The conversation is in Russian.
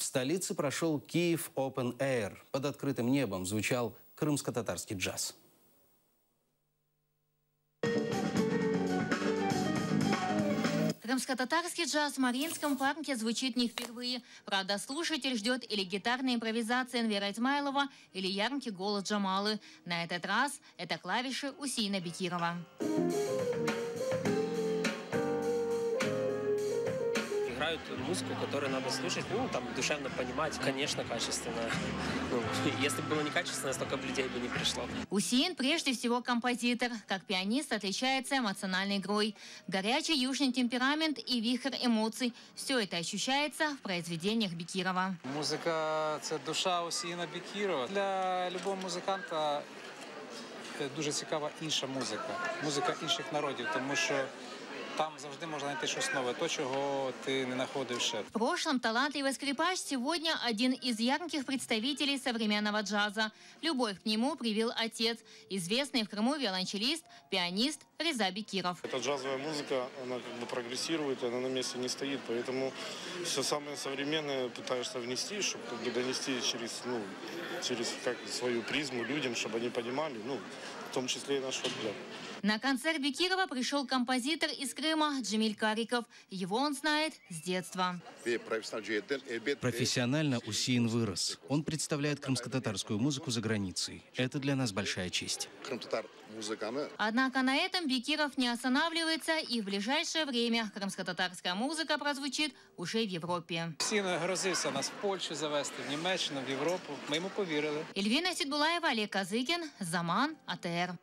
В столице прошел Киев Open Air. Под открытым небом звучал крымско-татарский джаз. Крымско-татарский джаз в Мариинском парке звучит не впервые. Правда, слушатель ждет или гитарная импровизация Энвера Измайлова, или яркий голос Джамалы. На этот раз это клавиши Усейна Бекирова. Играют музыку, которую надо слушать, там душевно понимать, конечно, качественно. Если бы было некачественно, столько бы людей бы не пришло. Усейн прежде всего композитор. Как пианист отличается эмоциональной игрой. Горячий южный темперамент и вихрь эмоций. Все это ощущается в произведениях Бекирова. Музика – це душа Усейна Бекирова. Для любого музиканта дуже цікава інша музика. Музика інших народів, тому що там завжди можно найти щось нове, то, чего ты не находишь ще. В прошлом талантливый скрипач сегодня один из ярких представителей современного джаза. Любовь к нему привил отец, известный в Крыму виолончелист, пианист Реза Бекиров. Эта джазовая музыка, она как бы прогрессирует, она на месте не стоит, поэтому все самое современное пытаешься внести, чтобы как бы донести через свою призму людям, чтобы они понимали, в том числе и наш взгляд. На концерт Бекирова пришел композитор из Крыма Джемиль Кариков. Его он знает с детства. Профессионально Усейн вырос. Он представляет крымско-татарскую музыку за границей. Это для нас большая честь. Однако на этом Бекиров не останавливается, и в ближайшее время крымско-татарская музыка прозвучит уже в Европе. Усейн грозився нас в Польщу завести, в Німеччину, в Європу. Ми йому повірили. Эльвина Сидбулаева, Олег Козыкин, Заман, АТР.